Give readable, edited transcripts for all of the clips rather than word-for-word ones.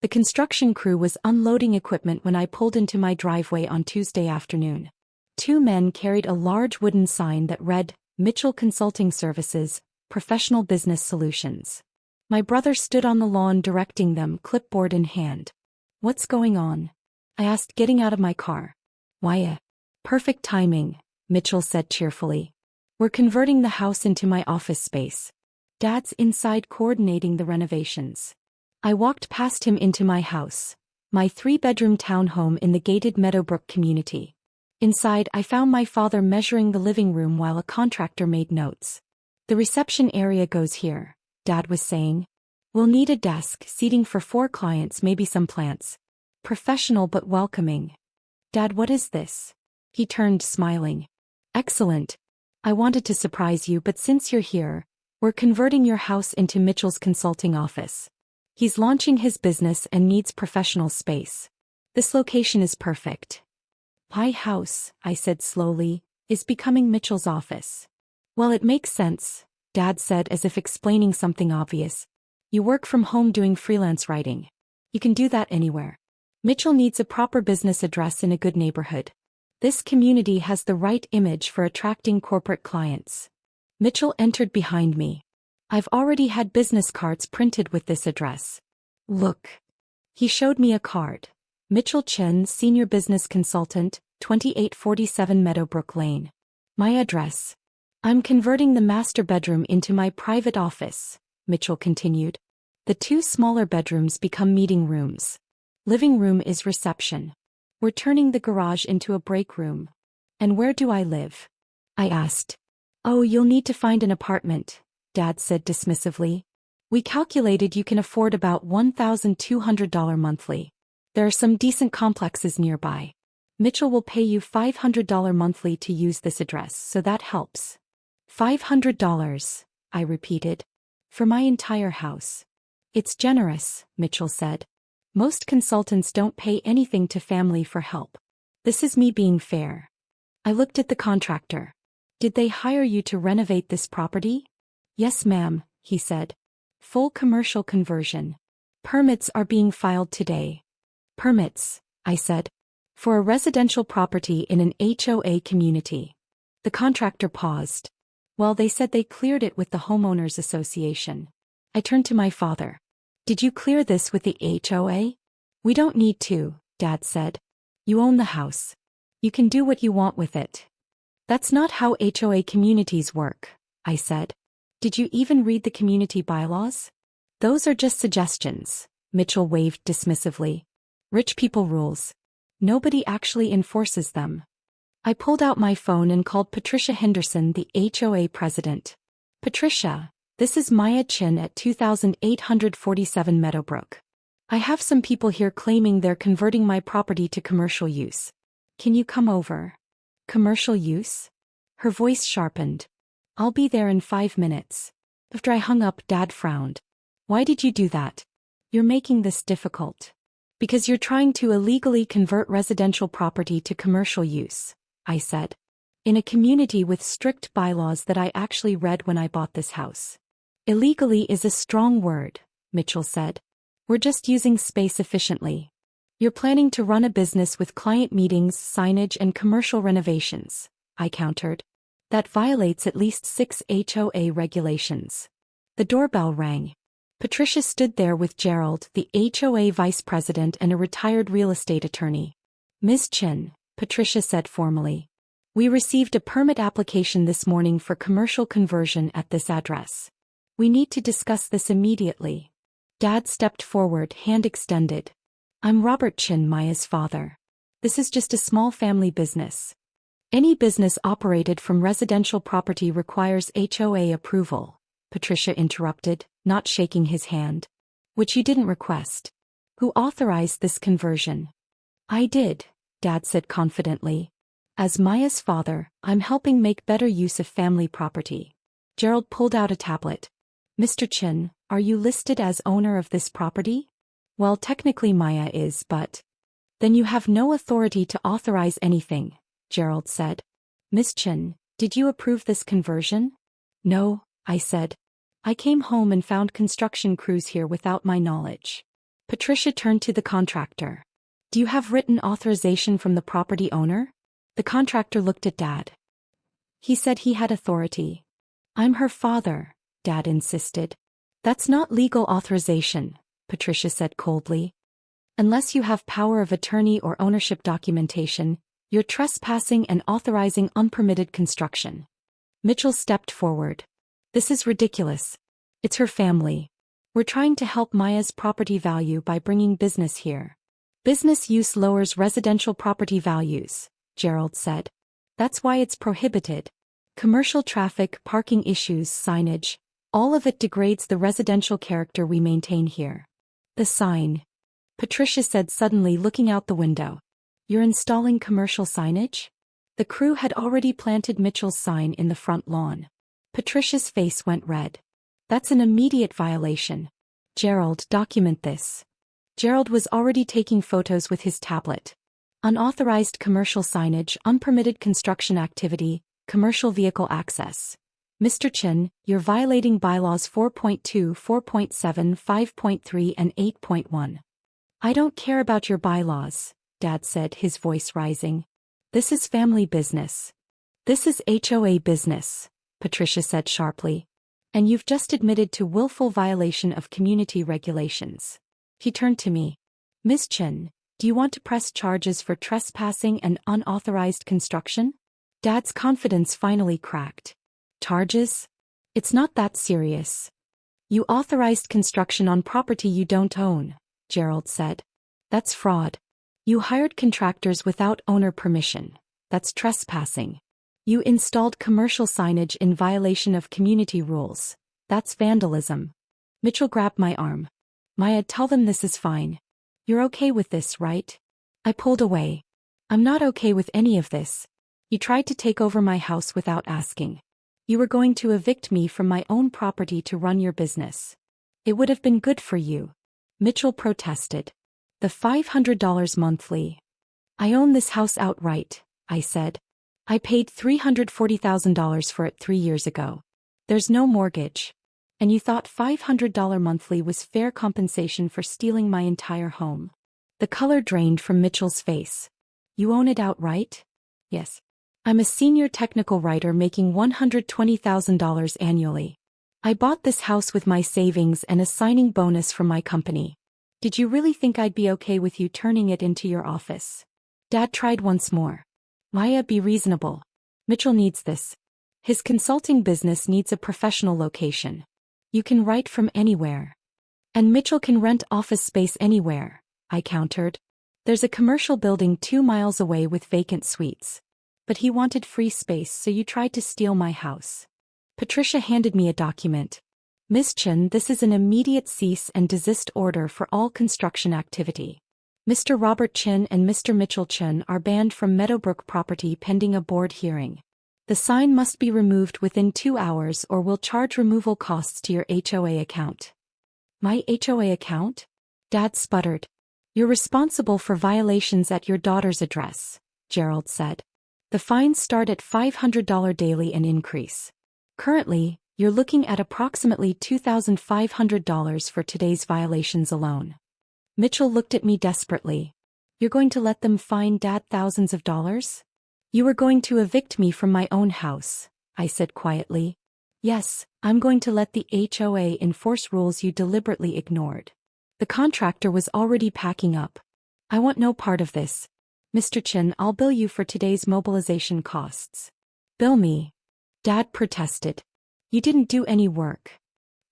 The construction crew was unloading equipment when I pulled into my driveway on Tuesday afternoon. Two men carried a large wooden sign that read, Mitchell Consulting Services, Professional Business Solutions. My brother stood on the lawn directing them, clipboard in hand. "What's going on?" I asked, getting out of my car. "Why, perfect timing," Mitchell said cheerfully. "We're converting the house into my office space. Dad's inside coordinating the renovations." I walked past him into my house, my 3-bedroom townhome in the gated Meadowbrook community. Inside, I found my father measuring the living room while a contractor made notes. "The reception area goes here," Dad was saying. "We'll need a desk, seating for 4 clients, maybe some plants. Professional but welcoming." "Dad, what is this?" He turned, smiling. "Excellent. I wanted to surprise you, but since you're here, we're converting your house into Mitchell's consulting office. He's launching his business and needs professional space. This location is perfect." "My house," I said slowly, "is becoming Mitchell's office." "Well, it makes sense," Dad said as if explaining something obvious. "You work from home doing freelance writing. You can do that anywhere. Mitchell needs a proper business address in a good neighborhood. This community has the right image for attracting corporate clients." Mitchell entered behind me. "I've already had business cards printed with this address. Look." He showed me a card. "Mitchell Chen, Senior Business Consultant, 2847 Meadowbrook Lane. My address. I'm converting the master bedroom into my private office," Mitchell continued. "The 2 smaller bedrooms become meeting rooms. Living room is reception. We're turning the garage into a break room." "And where do I live?" I asked. "Oh, you'll need to find an apartment," Dad said dismissively. "We calculated you can afford about $1,200 monthly. There are some decent complexes nearby. Mitchell will pay you $500 monthly to use this address, so that helps." $500, I repeated. "For my entire house?" "It's generous," Mitchell said. "Most consultants don't pay anything to family for help. This is me being fair." I looked at the contractor. "Did they hire you to renovate this property?" "Yes, ma'am," he said. "Full commercial conversion. Permits are being filed today." "Permits," I said. "For a residential property in an HOA community." The contractor paused. "Well, they said they cleared it with the homeowners association." I turned to my father. "Did you clear this with the HOA?" "We don't need to," Dad said. "You own the house. You can do what you want with it." "That's not how HOA communities work," I said. "Did you even read the community bylaws?" "Those are just suggestions," Mitchell waved dismissively. "Rich people rules. Nobody actually enforces them." I pulled out my phone and called Patricia Henderson, the HOA president. "Patricia, this is Maya Chin at 2847 Meadowbrook. I have some people here claiming they're converting my property to commercial use. Can you come over?" "Commercial use?" Her voice sharpened. "I'll be there in 5 minutes." After I hung up, Dad frowned. "Why did you do that?" "You're making this difficult. Because you're trying to illegally convert residential property to commercial use," I said. "In a community with strict bylaws that I actually read when I bought this house." "Illegally is a strong word," Mitchell said. "We're just using space efficiently. You're planning to run a business with client meetings, signage, and commercial renovations," I countered. "That violates at least 6 HOA regulations." The doorbell rang. Patricia stood there with Gerald, the HOA vice president and a retired real estate attorney. "Ms. Chin," Patricia said formally. "We received a permit application this morning for commercial conversion at this address. We need to discuss this immediately." Dad stepped forward, hand extended. "I'm Robert Chin, Maya's father. This is just a small family business. Any business operated from residential property requires HOA approval," Patricia interrupted, not shaking his hand. "Which you didn't request. Who authorized this conversion?" "I did," Dad said confidently. "As Maya's father, I'm helping make better use of family property." Gerald pulled out a tablet. "Mr. Chin, are you listed as owner of this property?" "Well, technically Maya is, but—" "Then you have no authority to authorize anything," Gerald said. "Ms. Chin, did you approve this conversion?" "No," I said. "I came home and found construction crews here without my knowledge." Patricia turned to the contractor. Do you have written authorization from the property owner? The contractor looked at Dad. He said he had authority. I'm her father, Dad insisted. That's not legal authorization, Patricia said coldly. Unless you have power of attorney or ownership documentation, you're trespassing and authorizing unpermitted construction. Mitchell stepped forward. This is ridiculous. It's her family. We're trying to help Maya's property value by bringing business here. Business use lowers residential property values, Gerald said. That's why it's prohibited. Commercial traffic, parking issues, signage, all of it degrades the residential character we maintain here. The sign, Patricia said suddenly, looking out the window. You're installing commercial signage? The crew had already planted Mitchell's sign in the front lawn. Patricia's face went red. That's an immediate violation. Gerald, document this. Gerald was already taking photos with his tablet. Unauthorized commercial signage, unpermitted construction activity, commercial vehicle access. Mr. Chin, you're violating bylaws 4.2, 4.7, 5.3 and 8.1. I don't care about your bylaws, Dad said, his voice rising. This is family business. This is HOA business, Patricia said sharply. And you've just admitted to willful violation of community regulations. He turned to me. Ms. Chin, do you want to press charges for trespassing and unauthorized construction? Dad's confidence finally cracked. Charges? It's not that serious. You authorized construction on property you don't own, Gerald said. That's fraud. You hired contractors without owner permission. That's trespassing. You installed commercial signage in violation of community rules. That's vandalism. Mitchell grabbed my arm. Maya, tell them this is fine. You're okay with this, right? I pulled away. I'm not okay with any of this. You tried to take over my house without asking. You were going to evict me from my own property to run your business. It would have been good for you. Mitchell protested. The $500 monthly. I own this house outright, I said. I paid $340,000 for it 3 years ago. There's no mortgage. And you thought $500 monthly was fair compensation for stealing my entire home. The color drained from Mitchell's face. You own it outright? Yes. I'm a senior technical writer making $120,000 annually. I bought this house with my savings and a signing bonus from my company. Did you really think I'd be okay with you turning it into your office? Dad tried once more. Maya, be reasonable. Mitchell needs this. His consulting business needs a professional location. You can write from anywhere. And Mitchell can rent office space anywhere, I countered. There's a commercial building 2 miles away with vacant suites. But he wanted free space, so you tried to steal my house. Patricia handed me a document. Ms. Chin, this is an immediate cease and desist order for all construction activity. Mr. Robert Chin and Mr. Mitchell Chin are banned from Meadowbrook property pending a board hearing. The sign must be removed within 2 hours or we'll charge removal costs to your HOA account. My HOA account? Dad sputtered. You're responsible for violations at your daughter's address, Gerald said. The fines start at $500 daily and increase. Currently, you're looking at approximately $2,500 for today's violations alone. Mitchell looked at me desperately. You're going to let them fine Dad thousands of dollars? You were going to evict me from my own house, I said quietly. Yes, I'm going to let the HOA enforce rules you deliberately ignored. The contractor was already packing up. I want no part of this. Mr. Chin, I'll bill you for today's mobilization costs. Bill me? Dad protested. You didn't do any work.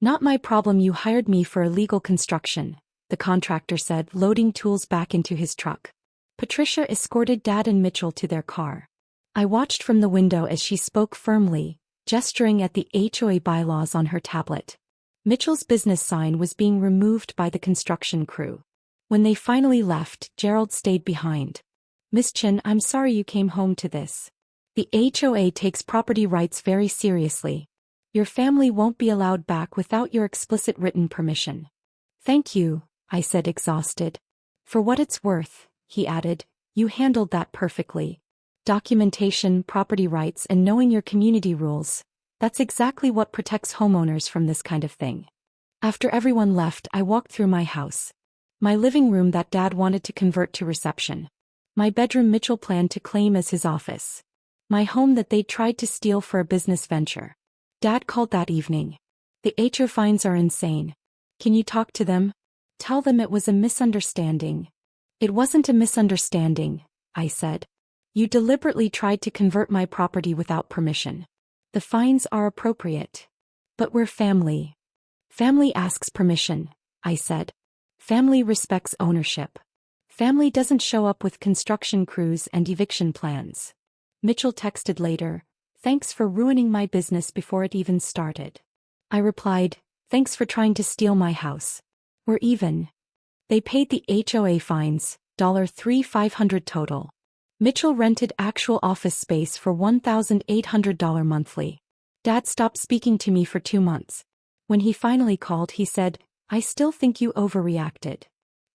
Not my problem, you hired me for illegal construction, the contractor said, loading tools back into his truck. Patricia escorted Dad and Mitchell to their car. I watched from the window as she spoke firmly, gesturing at the HOA bylaws on her tablet. Mitchell's business sign was being removed by the construction crew. When they finally left, Gerald stayed behind. Miss Chin, I'm sorry you came home to this. The HOA takes property rights very seriously. Your family won't be allowed back without your explicit written permission. Thank you, I said, exhausted. For what it's worth, he added, you handled that perfectly. Documentation, property rights, and knowing your community rules. That's exactly what protects homeowners from this kind of thing. After everyone left, I walked through my house. My living room that Dad wanted to convert to reception. My bedroom Mitchell planned to claim as his office. My home that they tried to steal for a business venture. Dad called that evening. The HOA fines are insane. Can you talk to them? Tell them it was a misunderstanding. It wasn't a misunderstanding, I said. You deliberately tried to convert my property without permission. The fines are appropriate. But we're family. Family asks permission, I said. Family respects ownership. Family doesn't show up with construction crews and eviction plans. Mitchell texted later, "Thanks for ruining my business before it even started." I replied, "Thanks for trying to steal my house. We're even." They paid the HOA fines, $3,500 total. Mitchell rented actual office space for $1,800 monthly. Dad stopped speaking to me for 2 months. When he finally called, he said, "I still think you overreacted."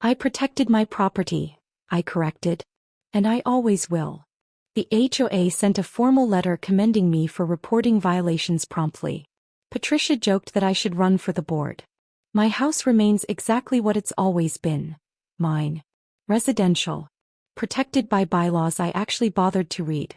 I protected my property, I corrected. And I always will. The HOA sent a formal letter commending me for reporting violations promptly. Patricia joked that I should run for the board. My house remains exactly what it's always been. Mine. Residential. Protected by bylaws I actually bothered to read.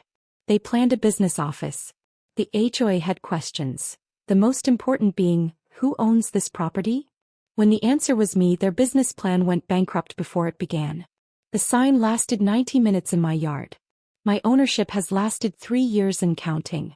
They planned a business office. The HOA had questions. The most important being, who owns this property? When the answer was me, their business plan went bankrupt before it began. The sign lasted 90 minutes in my yard. My ownership has lasted 3 years and counting.